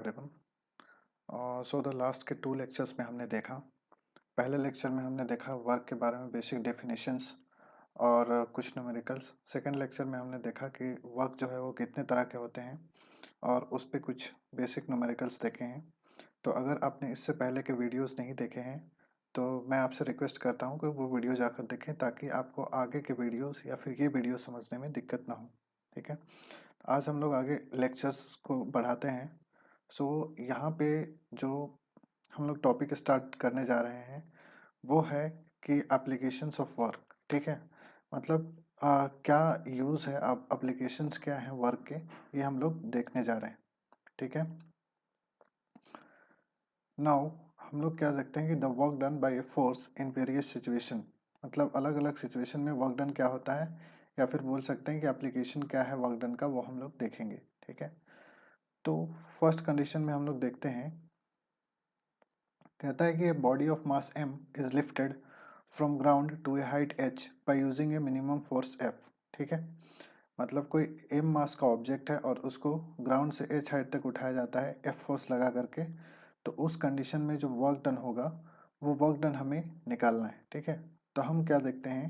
Everyone. So the last के 2 lectures में हमने देखा, पहले लेक्चर में हमने देखा वर्क के बारे में बेसिक डेफिनेशंस और कुछ न्यूमेरिकल्स। सेकंड लेक्चर में हमने देखा कि वर्क जो है वो कितने तरह के होते हैं और उस पे कुछ बेसिक न्यूमेरिकल्स देखे हैं। तो अगर आपने इससे पहले के वीडियोस नहीं देखे हैं तो मैं आपसे रिक्वेस्ट करता हूँ कि वो वीडियो जाकर देखें ताकि आपको आगे के वीडियोस या फिर ये वीडियो समझने में दिक्कत ना हो। ठीक है, आज हम लोग आगे लेक्चर्स को बढ़ाते हैं। सो यहाँ पे जो हम लोग टॉपिक स्टार्ट करने जा रहे हैं वो है कि एप्लीकेशंस ऑफ वर्क। ठीक है, मतलब क्या यूज़ है, अब एप्लीकेशंस क्या हैं वर्क के, ये हम लोग देखने जा रहे हैं। ठीक है, नाउ हम लोग क्या देखते हैं कि the work done bye a force in various situation, मतलब अलग अलग सिचुएशन में वर्क डन क्या होता है, या फिर बोल सकते हैं कि एप्लीकेशन क्या है वर्क डन का, वो हम लोग देखेंगे। ठीक है, तो फर्स्ट कंडीशन में हम लोग देखते हैं, कहता है कि a body of mass m is lifted from ground to a height h by using a minimum force F। ठीक है, मतलब कोई m मास का ऑब्जेक्ट है और उसको ग्राउंड से h हाइट तक उठाया जाता है F फोर्स लगा करके, तो उस कंडीशन में जो वर्क डन होगा वो वर्क डन हमें निकालना है। ठीक है, तो हम क्या देखते हैं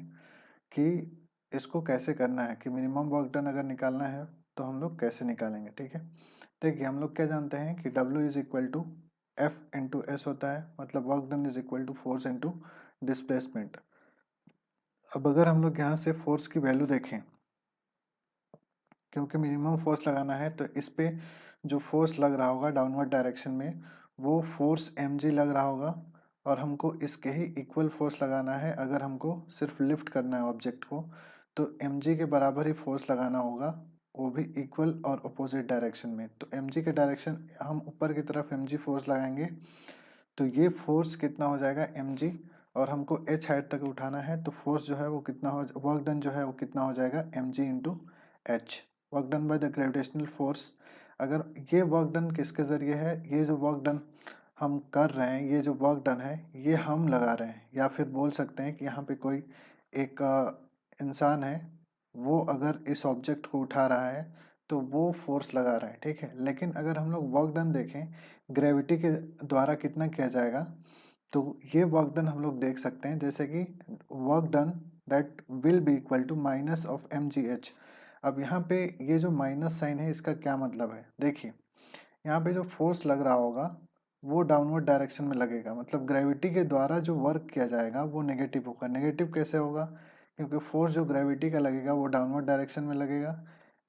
कि इसको कैसे करना है, कि मिनिमम वर्क डन अगर निकालना है तो हम लोग कैसे निकालेंगे। ठीक है, देखिए हम लोग क्या जानते हैं कि W is equal to F into S होता है, मतलब work done is equal to force into displacement. अब अगर हम लोग यहाँ से फोर्स की वैल्यू देखें, क्योंकि मिनिमम फोर्स लगाना है तो इस पे जो फोर्स लग रहा होगा डाउनवर्ड डायरेक्शन में वो फोर्स mg लग रहा होगा, और हमको इसके ही इक्वल फोर्स लगाना है अगर हमको सिर्फ लिफ्ट करना है ऑब्जेक्ट को, तो mg के बराबर ही फोर्स लगाना होगा, वो भी इक्वल और अपोजिट डायरेक्शन में। तो mg के डायरेक्शन हम ऊपर की तरफ mg फोर्स लगाएंगे तो ये फोर्स कितना हो जाएगा mg, और हमको h हाइट तक उठाना है तो फोर्स जो है वो कितना हो, वर्क डन जो है वो कितना हो जाएगा mg into H, work done by the gravitational force. अगर ये वर्क डन किसके जरिए है, ये जो वर्क डन हम कर रहे हैं, ये जो वर्क डन है ये हम लगा रहे हैं, या फिर बोल सकते हैं कि यहाँ पे कोई एक इंसान है, वो अगर इस ऑब्जेक्ट को उठा रहा है तो वो फोर्स लगा रहा है। ठीक है, लेकिन अगर हम लोग वर्क डन देखें ग्रेविटी के द्वारा कितना किया जाएगा, तो ये वर्क डन हम लोग देख सकते हैं जैसे कि work done that will be equal to minus of mgh। अब यहाँ पे ये जो माइनस साइन है इसका क्या मतलब है, देखिए यहाँ पे जो फोर्स लग रहा होगा वो डाउनवर्ड डायरेक्शन में लगेगा, मतलब ग्रेविटी के द्वारा जो वर्क किया जाएगा वो नेगेटिव होगा। नेगेटिव कैसे होगा, क्योंकि फोर्स जो ग्रेविटी का लगेगा वो डाउनवर्ड डायरेक्शन में लगेगा,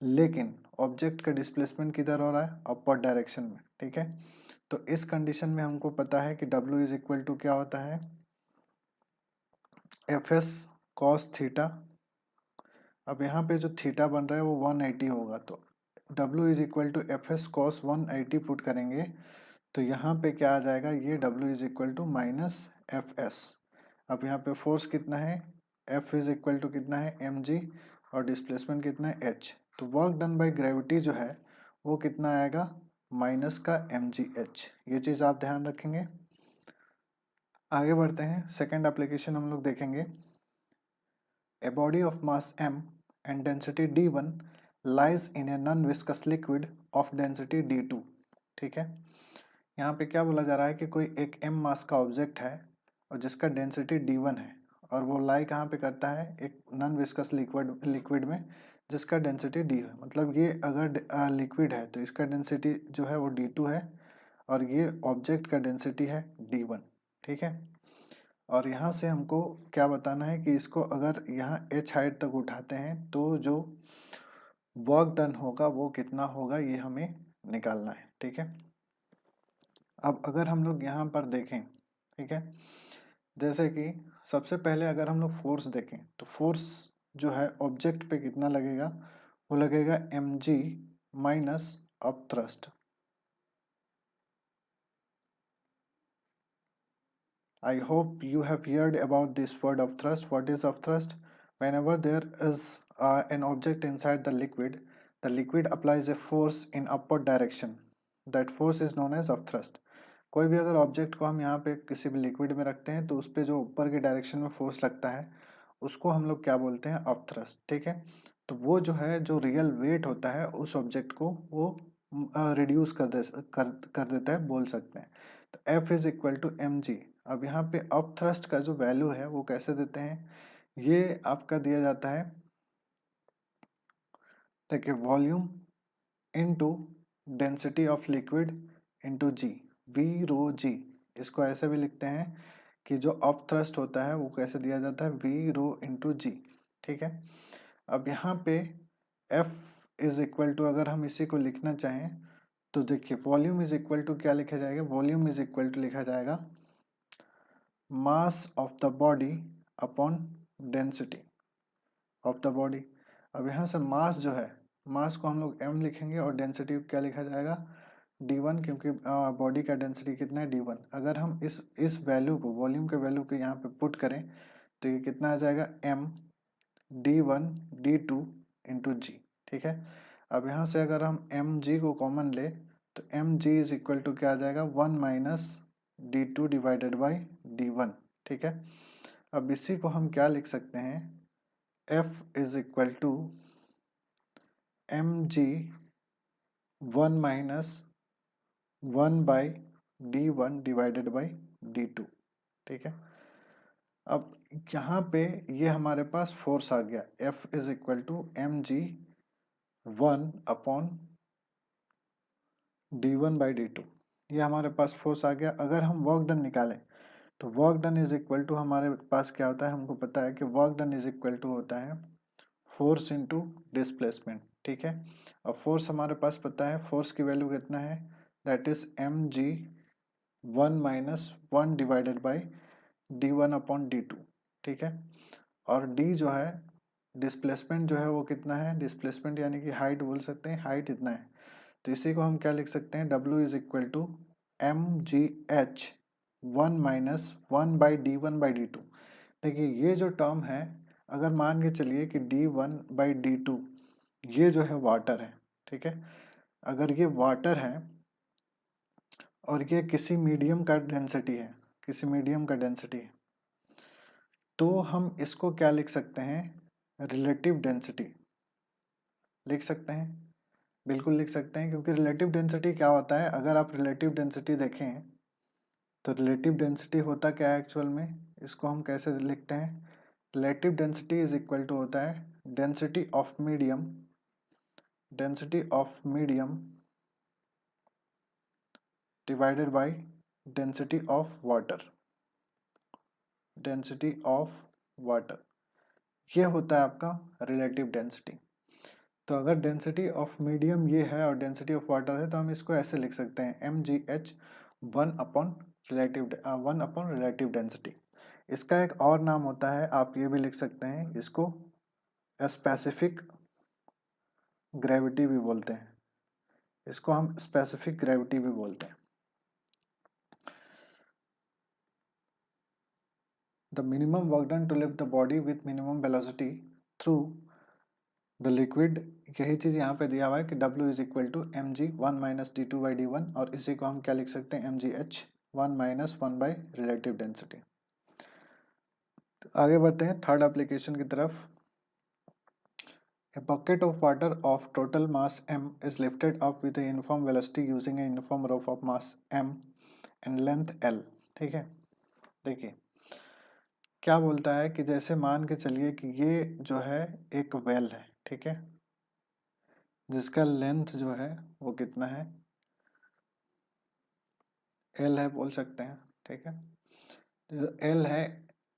लेकिन ऑब्जेक्ट का डिस्प्लेसमेंट किधर हो रहा है, अपवर्ड डायरेक्शन में। ठीक है, तो इस कंडीशन में हमको पता है कि W इज इक्वल टू क्या होता है, एफ एस कॉस थीटा। अब यहाँ पे जो थीटा बन रहा है वो 180 होगा, तो W is equal to F S cos 180 put करेंगे तो यहाँ पे क्या आ जाएगा, ये W is equal to minus F S. अब यहाँ पे फोर्स कितना है, F इज इक्वल टू कितना है mg, और डिस्प्लेसमेंट कितना है h, तो वर्क डन बाय ग्रेविटी जो है वो कितना आएगा, माइनस का mgh। ये चीज़ आप ध्यान रखेंगे। आगे बढ़ते हैं, सेकेंड एप्लीकेशन हम लोग देखेंगे। A body of mass m and density d1 lies in a non-viscous liquid of density d2। ठीक है, यहाँ पे क्या बोला जा रहा है कि कोई एक m मास का ऑब्जेक्ट है और जिसका डेंसिटी d1 है, और वो लाई कहाँ पे करता है, एक नॉन विस्कस लिक्विड में जिसका डेंसिटी d है। मतलब ये अगर लिक्विड है तो इसका डेंसिटी जो है वो d2 है, और ये ऑब्जेक्ट का डेंसिटी है d1। ठीक है, और यहाँ से हमको क्या बताना है कि इसको अगर यहाँ h हाइट तक उठाते हैं तो जो वर्क डन होगा वो कितना होगा, ये हमें निकालना है। ठीक है, अब अगर हम लोग यहाँ पर देखें, ठीक है, जैसे कि सबसे पहले अगर हम लोग फोर्स देखें तो फोर्स जो है ऑब्जेक्ट पे कितना लगेगा, वो लगेगा mg minus up thrust. I hope you have heard about this word of thrust. What is of thrust? Whenever there is an object inside the liquid applies a force in upward direction. That force is known as of thrust. कोई भी अगर object को हम यहाँ पे किसी भी liquid में रखते हैं तो उस पर जो ऊपर की डायरेक्शन में फोर्स लगता है उसको हम लोग क्या बोलते हैं, अप थ्रस्ट। ठीक है, तो वो जो है जो रियल वेट होता है उस ऑब्जेक्ट को वो रिड्यूस कर देता है बोल सकते हैं। तो F is equal to M G. अब यहाँ पे अप थ्रस्ट का जो वैल्यू है वो कैसे देते हैं, ये आपका दिया जाता है, देखिए volume into density of liquid into G, V rho G. इसको ऐसे भी लिखते हैं कि जो अप थ्रस्ट होता है वो कैसे दिया जाता है, वी रो इनटू जी। ठीक है। अब यहाँ पे F इज इक्वल टू, अगर हम इसी को लिखना चाहें तो देखिए वॉल्यूम इज इक्वल टू क्या लिखा जाएगा, वॉल्यूम इज इक्वल टू लिखा जाएगा mass of the body upon density of the body. अब यहाँ से मास जो है, मास को हम लोग m लिखेंगे और डेंसिटी क्या लिखा जाएगा, d1, क्योंकि बॉडी का डेंसिटी कितना है, d1। अगर हम इस वैल्यू को, वॉल्यूम के वैल्यू को यहाँ पे पुट करें तो ये कितना आ जाएगा, m d1 d2 इंटू जी। ठीक है। अब यहाँ से अगर हम mg को कॉमन ले तो mg इज इक्वल टू क्या आ जाएगा, 1 minus d2 divided by d1। ठीक है। अब इसी को हम क्या लिख सकते हैं, F is equal to mg 1 minus 1 by d1 divided by d2। ठीक है। अब यहाँ पे ये हमारे पास फोर्स आ गया, F is equal to mg 1 upon d1 by d2, ये हमारे पास फोर्स आ गया। अगर हम वर्क डन निकालें तो work done is equal to हमारे पास क्या होता है, हमको पता है कि work done is equal to होता है फोर्स इनटू डिस्प्लेसमेंट। ठीक है। और फोर्स हमारे पास पता है, फोर्स की वैल्यू कितना है, that is mg 1 minus 1 divided by d1 upon d2। ठीक है। और d जो है, डिस्प्लेसमेंट जो है वो कितना है, डिस्प्लेसमेंट यानी कि हाइट बोल सकते हैं, हाइट इतना है। तो इसी को हम क्या लिख सकते हैं, W is equal to M G H 1 minus 1 by d1 by d2। देखिए ये जो टर्म है, अगर मान के चलिए कि d1 बाई d2 ये जो है वाटर है। ठीक है। अगर ये वाटर है और ये किसी मीडियम का डेंसिटी है, किसी मीडियम का डेंसिटी है, तो हम इसको क्या लिख सकते हैं, रिलेटिव डेंसिटी लिख सकते हैं। बिल्कुल लिख सकते हैं, क्योंकि रिलेटिव डेंसिटी क्या होता है, अगर आप रिलेटिव डेंसिटी देखें तो रिलेटिव डेंसिटी होता क्या है एक्चुअल में, इसको हम कैसे लिखते हैं, relative density is equal to होता है density of medium, density of medium divided by density of water, density of water, ये होता है आपका रिलेटिव डेंसिटी। तो अगर डेंसिटी ऑफ मीडियम ये है और डेंसिटी ऑफ वाटर है तो हम इसको ऐसे लिख सकते हैं mgh 1 अपॉन रिलेटिव डेंसिटी। इसका एक और नाम होता है, आप ये भी लिख सकते हैं, इसको स्पेसिफिक ग्रेविटी भी बोलते हैं, इसको हम स्पेसिफिक ग्रेविटी भी बोलते हैं। The minimum work done to lift the body with minimum velocity through the liquid, यही चीज यहाँ पे दिया हुआ है कि W is equal to M G 1 minus D two by d1, और इसी को हम क्या लिख सकते हैं, mgh 1 minus 1 by relative density. आगे बढ़ते हैं थर्ड एप्लीकेशन की तरफ। A bucket of water of total mass m is lifted up with a uniform velocity using a uniform rope of mass m and length l। ठीक है। देखिए क्या बोलता है कि जैसे मान के चलिए कि ये जो है एक वेल है, ठीक है, जिसका लेंथ जो है वो कितना है, एल है बोल सकते हैं। ठीक है। जो एल है,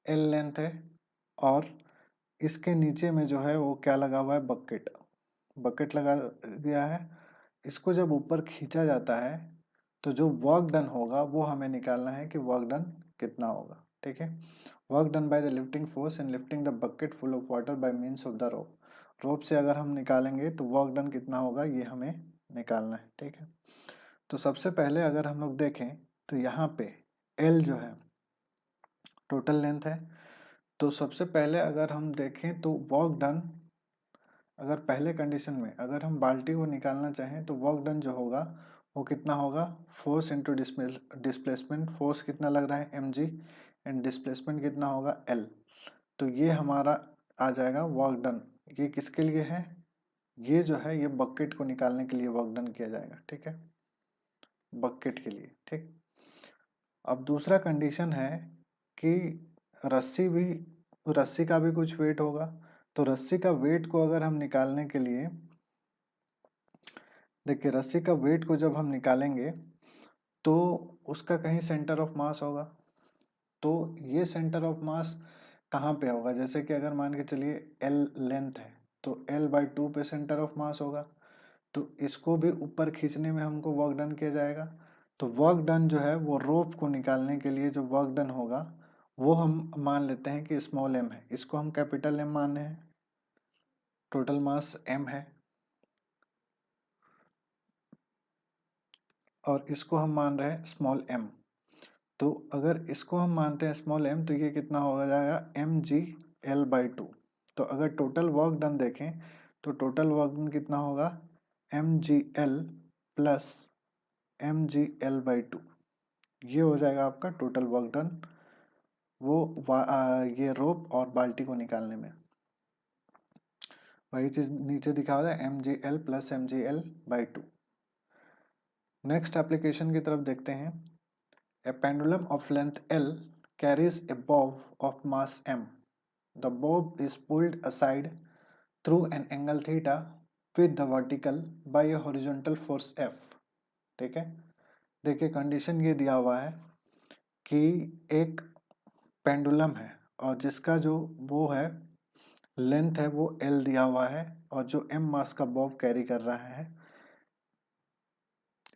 एल लेंथ है, और इसके नीचे में जो है वो क्या लगा हुआ है, बकेट, बकेट लगा दिया है। इसको जब ऊपर खींचा जाता है तो जो वर्क डन होगा वो हमें निकालना है कि वर्क डन कितना होगा। ठीक है। Work done by the lifting force in lifting the bucket full of water by means of the rope. Rope से अगर हम निकालेंगे तो वर्क डन कितना होगा ये हमें निकालना है। ठीक है। तो सबसे पहले अगर हम लोग देखें तो यहाँ पे एल जो है टोटल लेंथ है। तो सबसे पहले अगर हम देखें तो वर्क डन, अगर पहले कंडीशन में अगर हम बाल्टी को निकालना चाहें तो वर्क डन जो होगा वो कितना होगा, फोर्स इंटू डिस्प्लेसमेंट, फोर्स कितना लग रहा है mg एंड डिस्प्लेसमेंट कितना होगा l। तो ये हमारा आ जाएगा वर्क डन। ये किसके लिए है, ये जो है ये बकेट को निकालने के लिए वर्क डन किया जाएगा, ठीक है, बकेट के लिए, ठीक। अब दूसरा कंडीशन है कि रस्सी का भी कुछ वेट होगा, तो रस्सी का वेट को अगर हम निकालने के लिए, देखिए रस्सी का वेट को जब हम निकालेंगे तो उसका कहीं सेंटर ऑफ मास होगा, तो ये सेंटर ऑफ मास कहाँ पे होगा, जैसे कि अगर मान के चलिए L लेंथ है तो L/2 पे सेंटर ऑफ मास होगा, तो इसको भी ऊपर खींचने में हमको वर्क डन किया जाएगा। तो वर्क डन जो है वो रोप को निकालने के लिए जो वर्क डन होगा वो हम मान लेते हैं कि स्मॉल m है, इसको हम कैपिटल M मान रहे हैं, टोटल मास m है, और इसको हम मान रहे हैं स्मॉल m। तो अगर इसको हम मानते हैं स्मॉल m तो ये कितना हो जाएगा mg/L/2। तो अगर टोटल वर्क डन देखें तो टोटल वर्क डन कितना होगा mgl प्लस mgl/2, ये हो जाएगा आपका टोटल वर्क डन ये रोप और बाल्टी को निकालने में। वही चीज नीचे दिखा हुआ है mgl plus mgl/2। Next application की तरफ देखते हैं। A pendulum of length L carries a bob of mass m. The bob is pulled aside through an angle theta with the vertical by a horizontal force F। ठीक है, देखिए condition ये दिया हुआ है कि एक पेंडुलम है और जिसका जो वो है लेंथ है वो L दिया हुआ है और जो m मास का बॉब कैरी कर रहा है,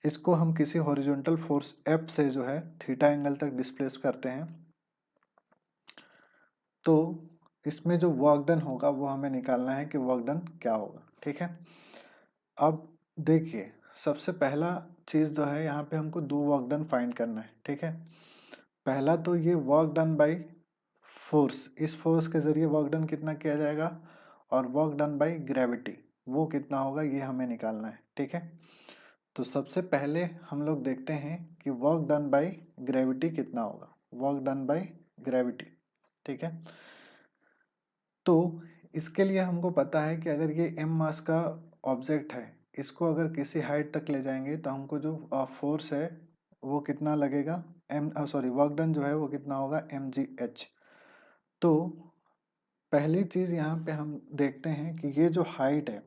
इसको हम किसी हॉरिजॉन्टल फोर्स F से जो है थीटा एंगल तक डिस्प्लेस करते हैं। तो इसमें जो वर्क डन होगा वो हमें निकालना है कि वर्क डन क्या होगा, ठीक है। अब देखिए सबसे पहला चीज जो है यहाँ पे हमको दो वर्क डन फाइंड करना है, ठीक है। पहला तो ये वर्क डन बाय फोर्स, इस फोर्स के जरिए वर्क डन कितना किया जाएगा, और वर्क डन बाय ग्रेविटी वो कितना होगा ये हमें निकालना है, ठीक है। तो सबसे पहले हम लोग देखते हैं कि वर्क डन बाय ग्रेविटी कितना होगा, वर्क डन बाय ग्रेविटी, ठीक है। तो इसके लिए हमको पता है कि अगर ये m मास का ऑब्जेक्ट है, इसको अगर किसी हाइट तक ले जाएंगे तो हमको जो फोर्स है वो कितना लगेगा, वर्क डन जो है वो कितना होगा mgh। तो पहली चीज यहाँ पे हम देखते हैं कि ये जो हाइट है,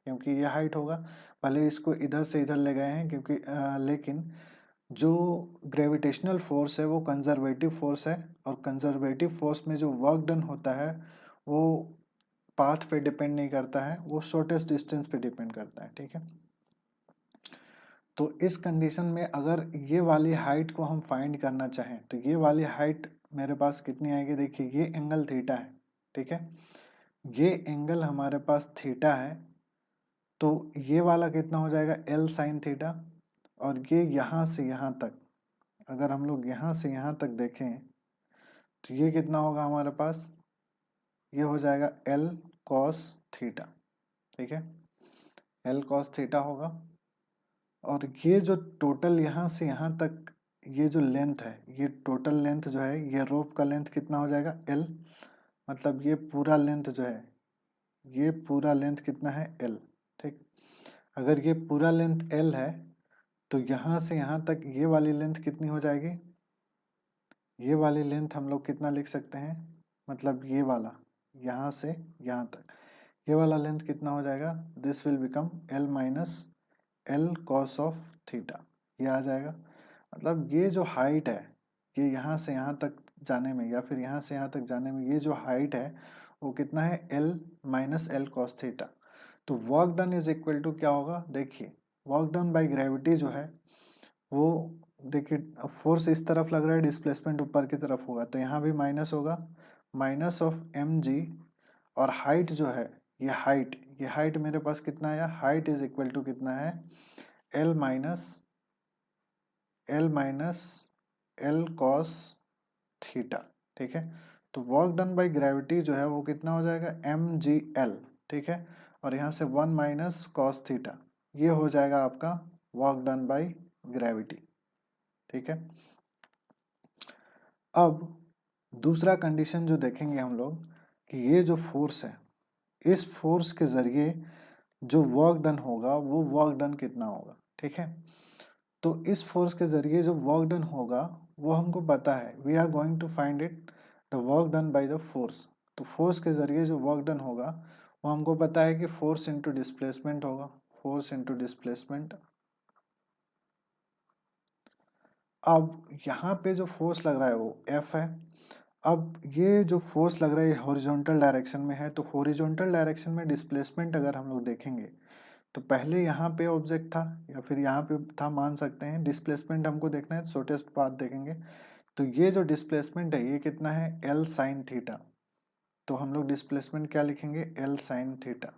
क्योंकि ये हाइट होगा, भले इसको इधर से इधर ले गए हैं क्योंकि लेकिन जो ग्रेविटेशनल फोर्स है वो कंजर्वेटिव फोर्स है, और कंजर्वेटिव फोर्स में जो वर्क डन होता है वो पाथ पे डिपेंड नहीं करता है, वो शॉर्टेस्ट डिस्टेंस पे डिपेंड करता है, ठीक है। तो इस कंडीशन में अगर ये वाली हाइट को हम फाइंड करना चाहें तो ये वाली हाइट मेरे पास कितनी आएगी, देखिए ये एंगल थीटा है, ठीक है, ये एंगल हमारे पास थीटा है, तो ये वाला कितना हो जाएगा L साइन थीटा, और ये यहाँ से यहाँ तक अगर हम लोग यहाँ से यहाँ तक देखें तो ये कितना होगा हमारे पास, ये हो जाएगा L cos थीटा, ठीक है, L cos थीटा होगा। और ये जो टोटल यहाँ से यहाँ तक ये जो लेंथ है, ये टोटल लेंथ जो है ये रोप का लेंथ कितना हो जाएगा L, मतलब ये पूरा लेंथ जो है, ये पूरा लेंथ कितना है L, ठीक। अगर ये पूरा लेंथ L है तो यहाँ से यहाँ तक ये वाली लेंथ कितनी हो जाएगी, ये वाली लेंथ हम लोग कितना लिख सकते हैं, मतलब ये वाला यहाँ से यहाँ तक ये वाला लेंथ कितना हो जाएगा, this will become L minus L cos of theta, ये आ जाएगा। मतलब ये जो हाइट है ये यहाँ से यहाँ तक जाने में या फिर यहाँ से यहाँ तक जाने में ये जो हाइट है वो कितना है L माइनस L cos थीटा। तो work done is equal to क्या होगा, देखिए वर्क डन बाय ग्रेविटी जो है वो, देखिए फोर्स इस तरफ लग रहा है, डिस्प्लेसमेंट ऊपर की तरफ होगा तो यहाँ भी माइनस होगा, माइनस ऑफ mg, और हाइट जो है ये हाइट मेरे पास कितना है, हाइट इज इक्वल टू कितना है L minus L cos theta, ठीक है। तो वर्क डन बाय ग्रेविटी जो है वो कितना हो जाएगा mgl, ठीक है, और यहाँ से 1 माइनस कॉस थीटा, ये हो जाएगा आपका वर्क डन बाय ग्रेविटी, ठीक है। अब दूसरा कंडीशन जो देखेंगे हम लोग कि ये जो फोर्स है, इस फोर्स के जरिए जो वर्क डन होगा वो वर्क डन कितना होगा, ठीक है। तो इस फोर्स के जरिए जो वर्क डन होगा वो हमको पता है, we are going to find it the work done by the force. तो फोर्स के जरिए जो वर्क डन होगा वो हमको पता है कि फोर्स इंटू डिस्प्लेसमेंट होगा, फोर्स इंटू डिस्प्लेसमेंट। अब यहाँ पे जो फोर्स लग रहा है वो F है। अब ये जो फोर्स लग रहा है हॉरिजॉन्टल डायरेक्शन में है, तो हॉरिजॉन्टल डायरेक्शन में डिस्प्लेसमेंट अगर हम लोग देखेंगे तो पहले यहाँ पे ऑब्जेक्ट था या फिर यहाँ पे था, मान सकते हैं। डिस्प्लेसमेंट हमको देखना है, शॉर्टेस्ट पाथ देखेंगे। तो ये जो डिस्प्लेसमेंट है ये कितना है, L साइन थीटा। तो हम लोग डिस्प्लेसमेंट क्या लिखेंगे, L sine theta.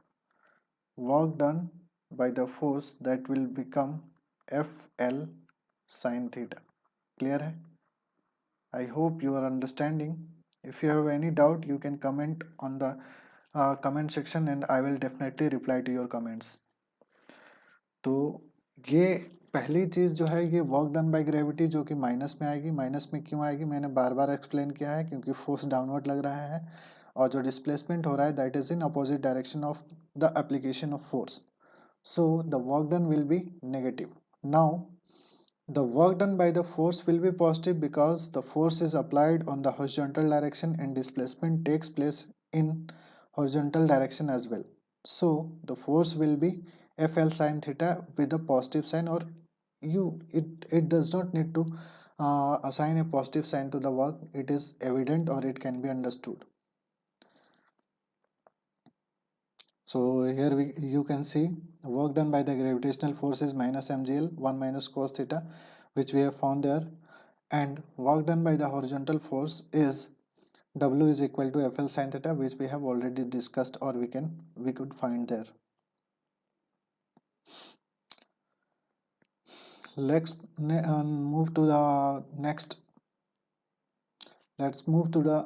Work done by the force that will become FL sine theta. Clear है? I hope you are understanding. If you have any doubt, you can comment on the comment section and I will definitely reply to your comments. तो ये पहली चीज जो है ये work done by gravity जो कि माइनस में आएगी। माइनस में क्यों आएगी मैंने बार बार एक्सप्लेन किया है, क्योंकि फोर्स डाउनवर्ड लग रहा है और जो डिस्प्लेसमेंट हो रहा है that is in opposite direction of the application of force, so the work done will be negative. Now the work done by the force will be positive because the force is applied on the horizontal direction and displacement takes place in horizontal direction as well. So the force will be FL sin theta with a positive sign, or it does not need to assign a positive sign to the work. It is evident or it can be understood. So here you can see work done by the gravitational force is minus mgl 1 minus cos theta, which we have found there, and work done by the horizontal force is W is equal to FL sin theta, which we have already discussed, or we could find there. Let's move to the next. Let's move to the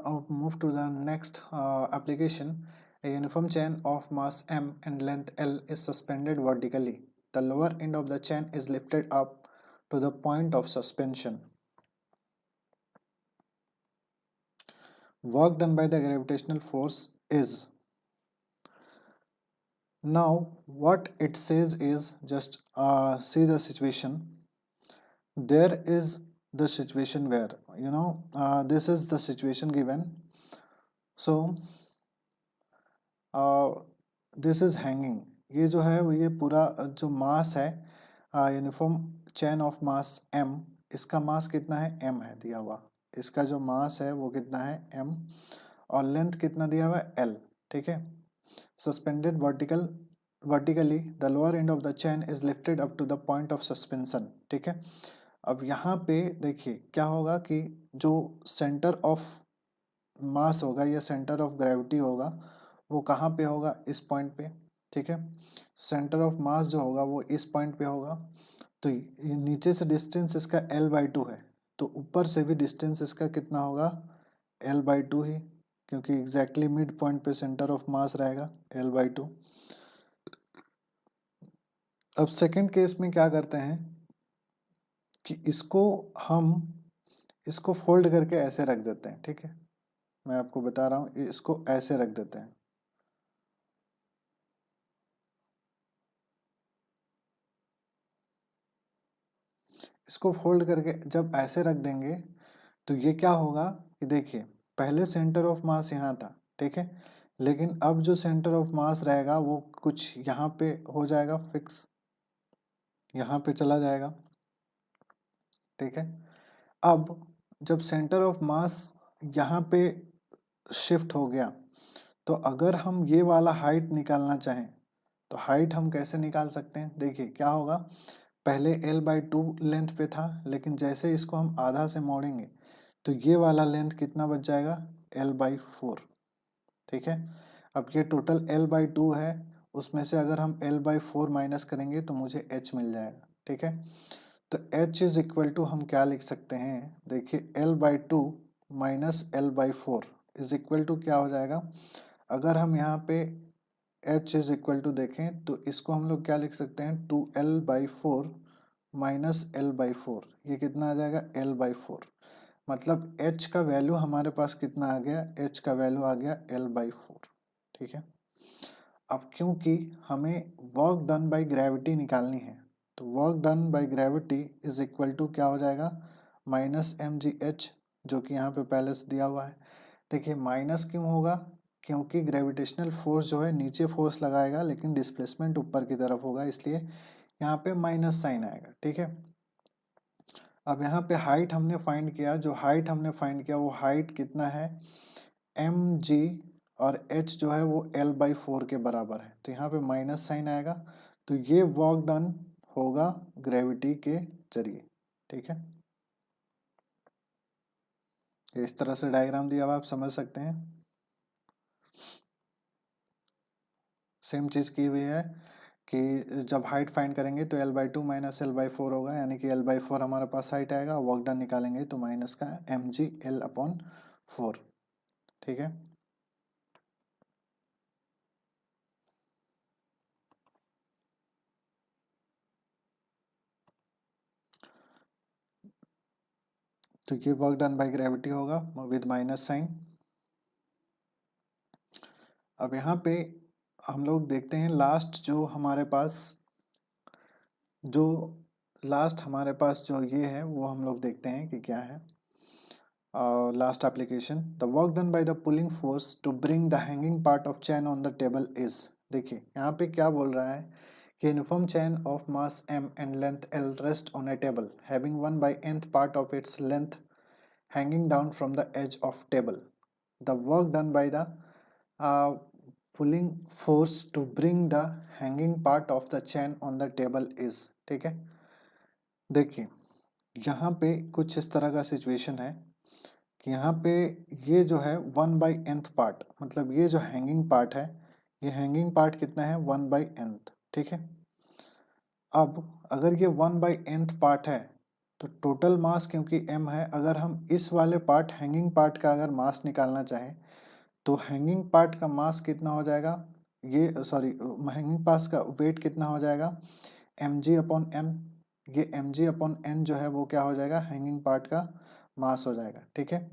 next application. A uniform chain of mass m and length L is suspended vertically. The lower end of the chain is lifted up to the point of suspension. Work done by the gravitational force is, now what it says is, just see the situation. There is the situation where this is the situation given. So this is hanging, ये जो है वो ये पूरा जो मास है uniform chain of mass m, इसका मास कितना है m है दिया हुआ। इसका जो मास है वो कितना है m और लेंथ कितना दिया हुआ है l, ठीक है। Suspended vertically the lower end of the chain is lifted up to the point of suspension, ठीक है। अब यहाँ पे देखिए क्या होगा कि जो सेंटर ऑफ मास होगा या सेंटर ऑफ ग्रेविटी होगा वो कहाँ पे होगा, इस पॉइंट पे, ठीक है। सेंटर ऑफ मास जो होगा वो इस पॉइंट पे होगा। तो ये नीचे से डिस्टेंस इसका L/2 है, तो ऊपर से भी डिस्टेंस इसका कितना होगा L/2 ही, क्योंकि एग्जैक्टली मिड पॉइंट पे सेंटर ऑफ मास रहेगा L/2। अब सेकंड केस में क्या करते हैं कि इसको फोल्ड करके ऐसे रख देते हैं, ठीक है। मैं आपको बता रहा हूँ, इसको ऐसे रख देते हैं। इसको फोल्ड करके जब ऐसे रख देंगे तो ये क्या होगा कि देखिए पहले सेंटर ऑफ मास यहाँ था, ठीक है, लेकिन अब जो सेंटर ऑफ मास रहेगा वो कुछ यहाँ पे हो जाएगा फिक्स, यहाँ पे चला जाएगा, ठीक है। अब जब सेंटर ऑफ मास यहाँ पे शिफ्ट हो गया, तो अगर हम ये वाला हाइट निकालना चाहें तो हाइट हम कैसे निकाल सकते हैं, देखिए क्या होगा। पहले L/2 लेंथ पे था, लेकिन जैसे इसको हम आधा से मोड़ेंगे तो ये वाला लेंथ कितना बच जाएगा L/4, ठीक है। अब ये टोटल L/2 है, उसमें से अगर हम L/4 माइनस करेंगे तो मुझे H मिल जाएगा, ठीक है। तो H इज इक्वल टू हम क्या लिख सकते हैं, देखिए L/2 minus L/4 is equal to क्या हो जाएगा। अगर हम यहाँ पे H इज इक्वल टू देखें तो इसको हम लोग क्या लिख सकते हैं 2L/4 माइनस L/4, ये कितना आ जाएगा L/4। मतलब H का वैल्यू हमारे पास कितना आ गया, H का वैल्यू आ गया L/4, ठीक है। अब क्योंकि हमें वर्क डन बाय ग्रेविटी निकालनी है, तो work done by gravity is equal to क्या हो जाएगा, माइनस एम जी एच, जो कि यहाँ पे पहले से दिया हुआ है। देखिए माइनस क्यों होगा, क्योंकि ग्रेविटेशनल फोर्स जो है नीचे फोर्स लगाएगा लेकिन डिस्प्लेसमेंट ऊपर की तरफ होगा, इसलिए यहाँ पे माइनस साइन आएगा। ठीक है, अब यहाँ पे हाइट हमने फाइंड किया, जो हाइट हमने फाइंड किया वो हाइट कितना है, एम जी, और एच जो है वो एल बाई फोर के बराबर है, तो यहाँ पे माइनस साइन आएगा। तो ये वर्क डन होगा ग्रेविटी के जरिए। ठीक है, इस तरह से डायग्राम दिया हुआ आप समझ सकते हैं। सेम चीज की हुई है कि जब हाइट फाइंड करेंगे तो L by two minus L by four होगा, यानी कि एल बाई फोर हमारे पास हाइट आएगा, वर्क डन निकालेंगे तो माइनस का M G L upon four. ठीक है, तो ये वर्क डन बाय ग्रेविटी होगा विद माइनस साइन। अब यहाँ पे हम लोग देखते हैं लास्ट जो लास्ट हमारे पास जो ये है वो हम लोग देखते हैं कि क्या है। Last application, the work done by the pulling force to bring the hanging part of chain on the table is. देखिए यहाँ पे क्या बोल रहा है कि uniform chain of mass m and length l rest on a table having 1/nth part of its length hanging down from the edge of table. The work done by the uh, pulling force to bring the hanging part of the chain on the table is। ठीक है, देखिए यहाँ पे कुछ इस तरह का situation है कि यहाँ पे ये जो है 1/nth पार्ट, मतलब ये जो हैंगिंग पार्ट है, ये हैंगिंग पार्ट कितना है 1/nth। ठीक है, अब अगर ये 1/nth पार्ट है तो टोटल मास क्योंकि m है, अगर हम इस वाले पार्ट हैंगिंग पार्ट का अगर मास निकालना चाहें तो हैंगिंग पार्ट का मास कितना हो जाएगा, ये सॉरी हैंगिंग पार्ट का वेट कितना हो जाएगा, एम जी अपॉन एन। ये एम जी अपॉन एन जो है वो क्या हो जाएगा, हैंगिंग पार्ट का मास हो जाएगा। ठीक है,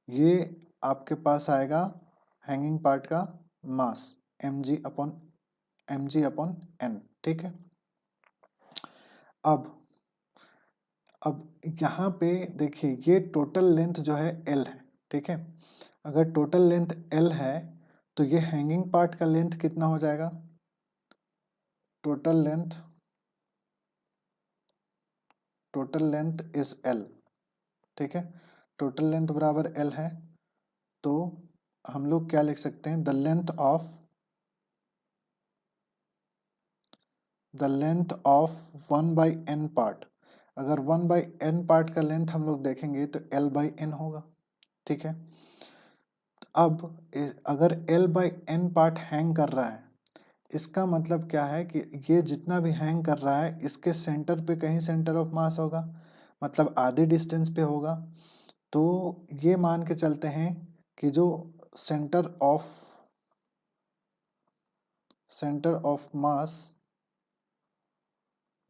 ये आपके पास आएगा हैंगिंग पार्ट का मास एम जी अपॉन एन। ठीक है, अब यहाँ पे देखिए ये टोटल लेंथ जो है एल है। ठीक है, अगर टोटल लेंथ एल है तो ये हैंगिंग पार्ट का लेंथ कितना हो जाएगा, टोटल लेंथ इज एल। ठीक है, टोटल लेंथ बराबर एल है, तो हम लोग क्या लिख सकते हैं, the length of 1/n part. अगर 1/n पार्ट का लेंथ हम लोग देखेंगे तो l/n होगा। ठीक है, अब अगर l/n पार्ट हैंग कर रहा है, इसका मतलब क्या है कि ये जितना भी हैंग कर रहा है इसके सेंटर पे कहीं सेंटर ऑफ मास होगा, मतलब आधे डिस्टेंस पे होगा। तो ये मान के चलते हैं कि जो centre of mass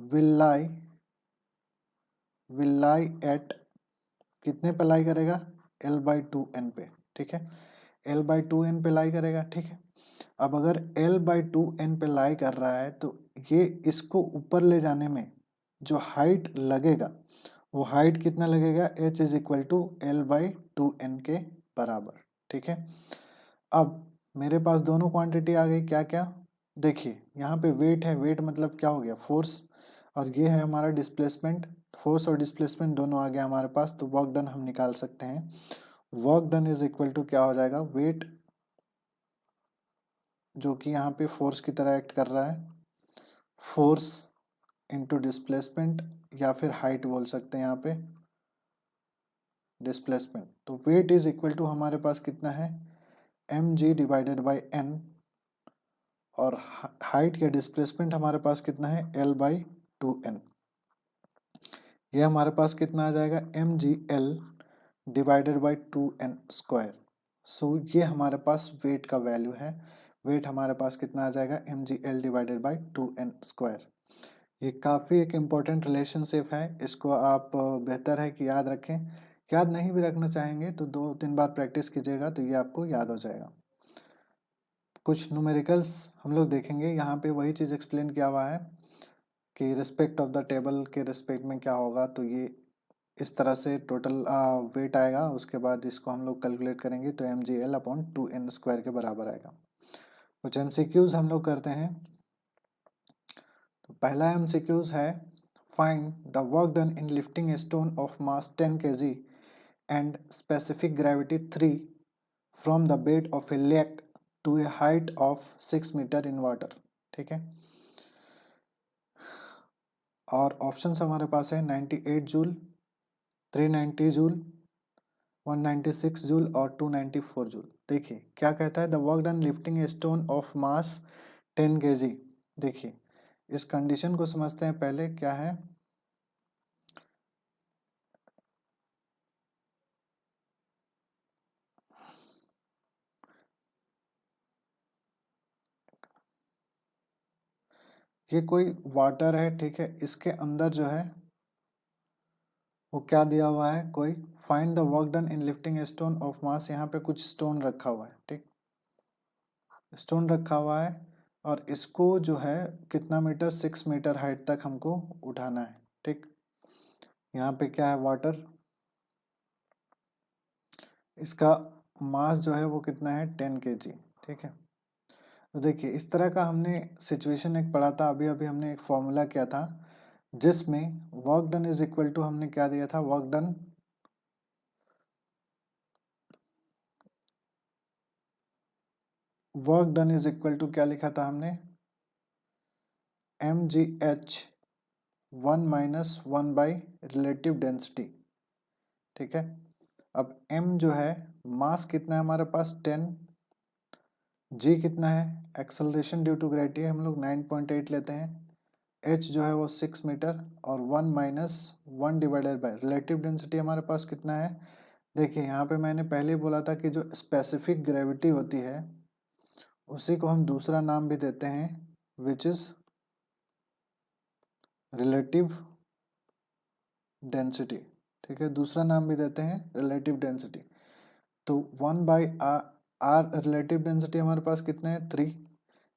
will lie at कितने पे लाई करेगा, l/2n पे। ठीक है, l/2n पे लाई करेगा। ठीक है, अब अगर l/2n पे लाई कर रहा है तो ये इसको ऊपर ले जाने में जो हाइट लगेगा वो हाइट कितना लगेगा, h is equal to l/2n के बराबर। ठीक है, अब मेरे पास दोनों क्वांटिटी आ गई, क्या क्या, देखिए यहाँ पे वेट है, वेट मतलब क्या हो गया, फोर्स, और ये है हमारा डिस्प्लेसमेंट। फोर्स और डिस्प्लेसमेंट दोनों आ गया हमारे पास, तो वर्क डन हम निकाल सकते हैं। Work done is equal to क्या हो जाएगा, वेट जो कि यहाँ पे फोर्स की तरह एक्ट कर रहा है, फोर्स इंटू डिस्प्लेसमेंट, या फिर हाइट बोल सकते हैं यहाँ पे, डिस्प्लेसमेंट। तो वेट इज इक्वल टू हमारे पास कितना है, M G divided by N, और हाइट या डिस्प्लेसमेंट हमारे पास कितना है, l/2n। ये हमारे पास कितना आ जाएगा, M G L divided by 2n square. So ये हमारे पास वेट का वैल्यू है, वेट हमारे पास कितना आ जाएगा, M G L divided by 2n square. ये काफ़ी एक इम्पोर्टेंट रिलेशनशिप है, इसको आप बेहतर है कि याद रखें। याद नहीं भी रखना चाहेंगे तो 2-3 बार प्रैक्टिस कीजिएगा तो ये आपको याद हो जाएगा। कुछ न्यूमेरिकल्स हम लोग देखेंगे। यहाँ पे वही चीज़ एक्सप्लेन किया हुआ है कि रिस्पेक्ट ऑफ द टेबल के रिस्पेक्ट में क्या होगा, तो ये इस तरह से टोटल वेट आएगा। उसके बाद इसको हम लोग कैलकुलेट करेंगे तो mgl/2n² के बराबर आएगा। कुछ MCQs हम लोग करते हैं। तो पहला MCQs है, find the work done in lifting a stone of mass 10 kg and specific gravity 3 from the bed of a lake to a height of 6 metre in water. ठीक है, और ऑप्शंस हमारे पास है 98 जूल, 390 जूल, 196 जूल और 294 joule. देखिए क्या कहता है, the work done lifting a stone of mass 10 kg। देखिए इस कंडीशन को समझते हैं पहले, क्या है, ये कोई वाटर है, ठीक है, इसके अंदर जो है वो क्या दिया हुआ है, कोई find the work done in lifting a stone of मास, यहाँ पे कुछ स्टोन रखा हुआ है, ठीक, स्टोन रखा हुआ है और इसको जो है कितना मीटर, 6 मीटर हाइट तक हमको उठाना है। ठीक, यहाँ पे क्या है, वाटर, इसका मास जो है वो कितना है, 10 kg। ठीक है, तो देखिए इस तरह का हमने सिचुएशन एक पढ़ा था, अभी अभी हमने एक फॉर्मूला किया था जिसमें work done is equal to, हमने क्या दिया था, work done is equal to क्या लिखा था हमने, mgh1 - 1 रिलेटिव डेंसिटी। ठीक है, अब m जो है, मास कितना है हमारे पास 10, g कितना है, एक्सेलरेशन ड्यू टू ग्रेविटी हम लोग 9.8 लेते हैं, h जो है वो 6 मीटर और 1 - 1 डिवाइडेड बाय रिलेटिव डेंसिटी हमारे पास कितना है। देखिए यहाँ पे मैंने पहले ही बोला था कि जो स्पेसिफिक ग्रेविटी होती है उसी को हम दूसरा नाम भी देते हैं विच इज रिलेटिव डेंसिटी। ठीक है, दूसरा नाम भी देते हैं रिलेटिव डेंसिटी। तो 1/r रिलेटिव डेंसिटी हमारे पास कितना है, 3।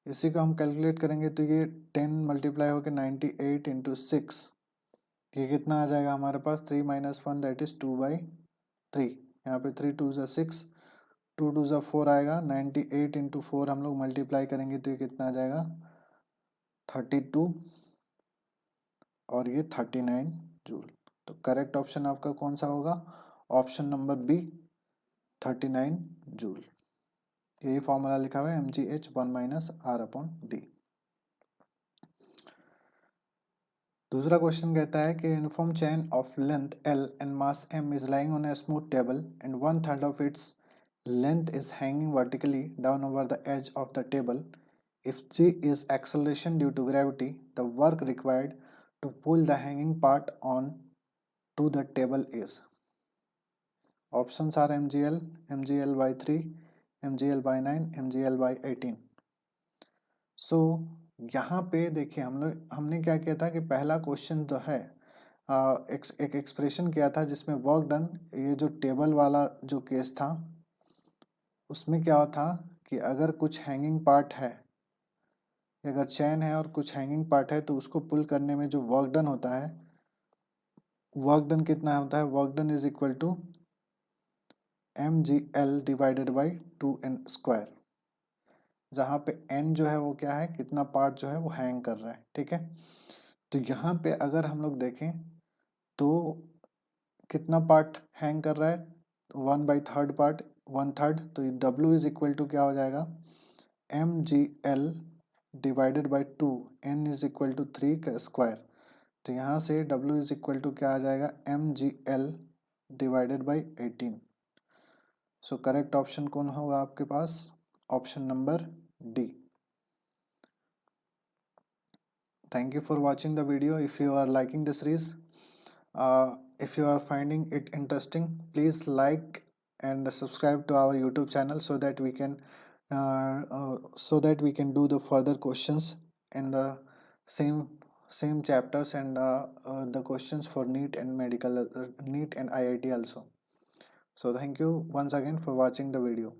इसी को हम कैलकुलेट करेंगे तो ये 10 मल्टीप्लाई होकर 98 इंटू 6, ये कितना आ जाएगा हमारे पास, 3 - 1 दैट इज 2/3। यहाँ पे 3 2 ज़ा 6, 2 2 ज़ा 4 आएगा, 98 इंटू 4 हम लोग मल्टीप्लाई करेंगे तो ये कितना आ जाएगा, 32 और ये 39 जूल। तो करेक्ट ऑप्शन आपका कौन सा होगा, ऑप्शन नंबर बी, 39 जूल। यही फॉर्मूला लिखा हुआ है mgh1 - r/d। दूसरा क्वेश्चन कहता है कि uniform chain of length L and mass m is lying on a smooth table and 1/3 of its length is hanging vertically down over the edge of the table. If g is acceleration due to gravity, the work required to pull the hanging part on to the table is. Options are mgl, mgl/3, mgl/9, mgl/18। सो यहाँ पे देखिए हमने क्या किया था कि पहला question जो है एक एक्सप्रेशन किया था जिसमें वर्क डन, ये जो टेबल वाला जो केस था उसमें क्या था कि अगर कुछ हैंगिंग पार्ट है, अगर चैन है और कुछ हैंगिंग पार्ट है तो उसको पुल करने में जो वर्क डन होता है, वर्क डन कितना होता है, work done is equal to mgl divided by 2n², जहाँ पे n जो है वो क्या है, कितना पार्ट जो है वो हैंग कर रहा है। ठीक है, तो यहाँ पे अगर हम लोग देखें तो कितना पार्ट हैंग कर रहा है, 1/3 पार्ट, 1/3, तो W इज इक्वल टू क्या हो जाएगा, mgl divided by 2, n is equal to 3 का स्क्वायर। तो यहाँ से W इज इक्वल टू क्या आ जाएगा, mgl divided by 18। So correct option कौन होगा आपके पास, option number D. Thank you for watching the video. If you are liking the series, if you are finding it interesting, please like and subscribe to our YouTube channel so that we can do the further questions in the same same chapters and the questions for NEET and NEET and IIT also. So thank you once again for watching the video.